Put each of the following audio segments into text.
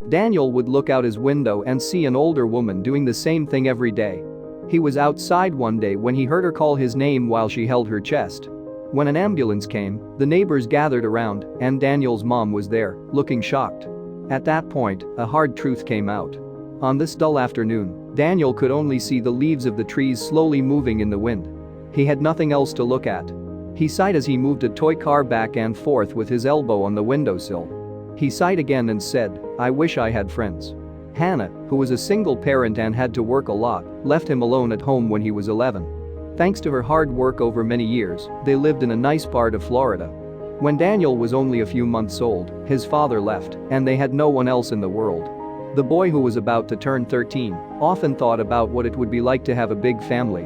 Daniel would look out his window and see an older woman doing the same thing every day. He was outside one day when he heard her call his name while she held her chest. When an ambulance came, the neighbors gathered around, and Daniel's mom was there, looking shocked. At that point, a hard truth came out. On this dull afternoon, Daniel could only see the leaves of the trees slowly moving in the wind. He had nothing else to look at. He sighed as he moved a toy car back and forth with his elbow on the windowsill. He sighed again and said, "I wish I had friends." Hannah, who was a single parent and had to work a lot, left him alone at home when he was 11. Thanks to her hard work over many years, they lived in a nice part of Florida. When Daniel was only a few months old, his father left, and they had no one else in the world. The boy, who was about to turn 13, often thought about what it would be like to have a big family.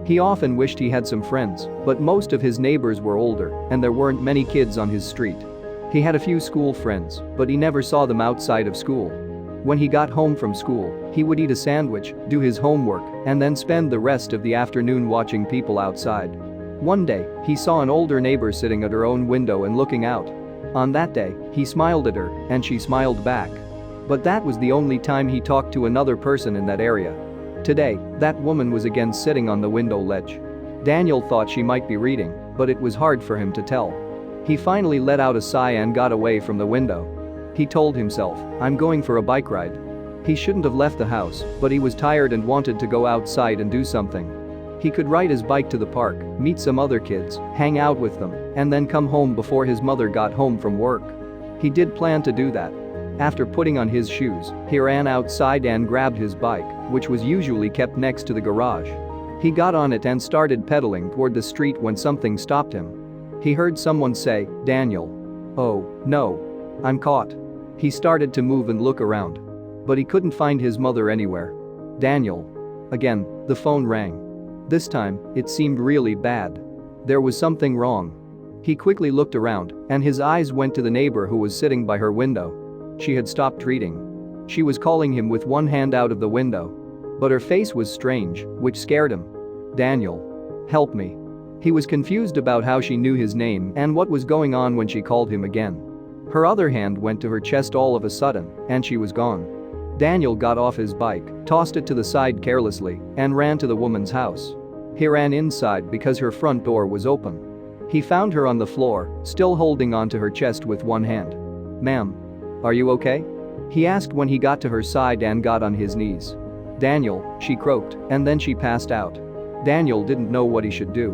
He often wished he had some friends, but most of his neighbors were older, and there weren't many kids on his street. He had a few school friends, but he never saw them outside of school. When he got home from school, he would eat a sandwich, do his homework, and then spend the rest of the afternoon watching people outside. One day, he saw an older neighbor sitting at her own window and looking out. On that day, he smiled at her, and she smiled back. But that was the only time he talked to another person in that area. Today, that woman was again sitting on the window ledge. Daniel thought she might be reading, but it was hard for him to tell. He finally let out a sigh and got away from the window. He told himself, "I'm going for a bike ride." He shouldn't have left the house, but he was tired and wanted to go outside and do something. He could ride his bike to the park, meet some other kids, hang out with them, and then come home before his mother got home from work. He did plan to do that. After putting on his shoes, he ran outside and grabbed his bike, which was usually kept next to the garage. He got on it and started pedaling toward the street when something stopped him. He heard someone say, "Daniel." "Oh, no. I'm caught." He started to move and look around. But he couldn't find his mother anywhere. "Daniel." Again, the phone rang. This time, it seemed really bad. There was something wrong. He quickly looked around, and his eyes went to the neighbor who was sitting by her window. She had stopped reading. She was calling him with one hand out of the window. But her face was strange, which scared him. "Daniel. Help me." He was confused about how she knew his name and what was going on when she called him again. Her other hand went to her chest all of a sudden, and she was gone. Daniel got off his bike, tossed it to the side carelessly, and ran to the woman's house. He ran inside because her front door was open. He found her on the floor, still holding onto her chest with one hand. "Ma'am. Are you okay?" he asked when he got to her side and got on his knees. "Daniel," she croaked, and then she passed out. Daniel didn't know what he should do.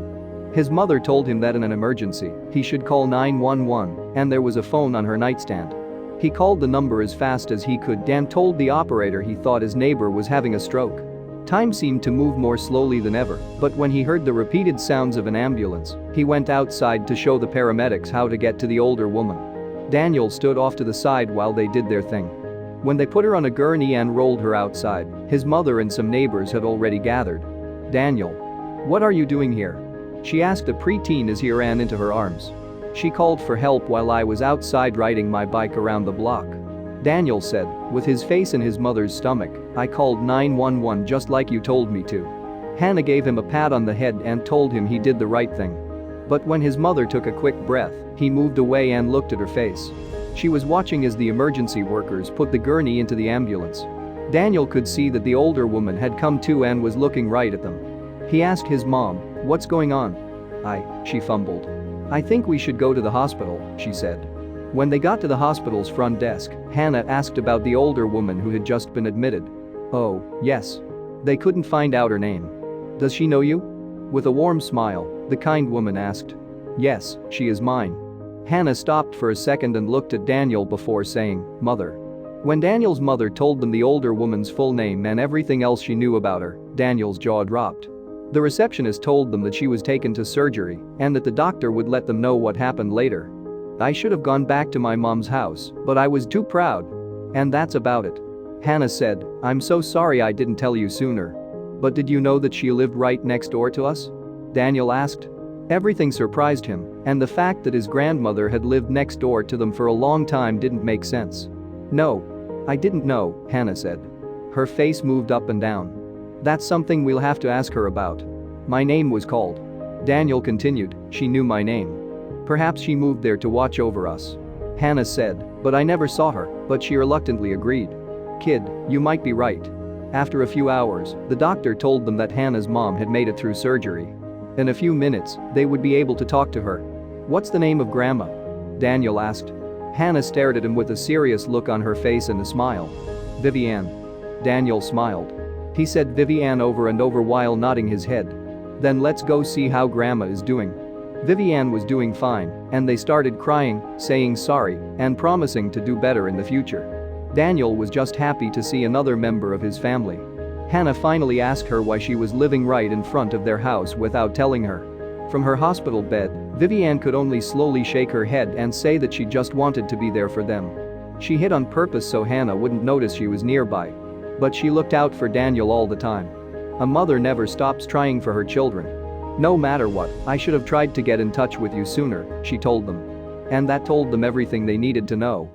His mother told him that in an emergency, he should call 911, and there was a phone on her nightstand. He called the number as fast as he could and told the operator he thought his neighbor was having a stroke. Time seemed to move more slowly than ever, but when he heard the repeated sounds of an ambulance, he went outside to show the paramedics how to get to the older woman. Daniel stood off to the side while they did their thing. When they put her on a gurney and rolled her outside, his mother and some neighbors had already gathered. "Daniel. What are you doing here?" she asked a preteen as he ran into her arms. "She called for help while I was outside riding my bike around the block," Daniel said, with his face in his mother's stomach. "I called 911 just like you told me to." Hannah gave him a pat on the head and told him he did the right thing. But when his mother took a quick breath, he moved away and looked at her face. She was watching as the emergency workers put the gurney into the ambulance. Daniel could see that the older woman had come to and was looking right at them. He asked his mom, "What's going on?" She fumbled. "I think we should go to the hospital," she said. When they got to the hospital's front desk, Hannah asked about the older woman who had just been admitted. "Oh, yes. They couldn't find out her name." "Does she know you?" With a warm smile, the kind woman asked. "Yes, she is mine." Hannah stopped for a second and looked at Daniel before saying, "Mother." When Daniel's mother told them the older woman's full name and everything else she knew about her, Daniel's jaw dropped. The receptionist told them that she was taken to surgery and that the doctor would let them know what happened later. "I should have gone back to my mom's house, but I was too proud. And that's about it." Hannah said, "I'm so sorry I didn't tell you sooner." "But did you know that she lived right next door to us?" Daniel asked. Everything surprised him, and the fact that his grandmother had lived next door to them for a long time didn't make sense. "No. I didn't know," Hannah said. Her face moved up and down. "That's something we'll have to ask her about. My name was called." Daniel continued, "She knew my name. Perhaps she moved there to watch over us." Hannah said, But I never saw her, but she reluctantly agreed. Kid, you might be right. After a few hours, the doctor told them that Hannah's mom had made it through surgery. In a few minutes, they would be able to talk to her. What's the name of Grandma? Daniel asked. Hannah stared at him with a serious look on her face and a smile. Vivian. Daniel smiled. He said Vivian over and over while nodding his head. Then let's go see how Grandma is doing. Vivian was doing fine, and they started crying, saying sorry, and promising to do better in the future. Daniel was just happy to see another member of his family. Hannah finally asked her why she was living right in front of their house without telling her. From her hospital bed, Vivian could only slowly shake her head and say that she just wanted to be there for them. She hid on purpose so Hannah wouldn't notice she was nearby. But she looked out for Daniel all the time. A mother never stops trying for her children. No matter what, I should have tried to get in touch with you sooner, she told them. And that told them everything they needed to know.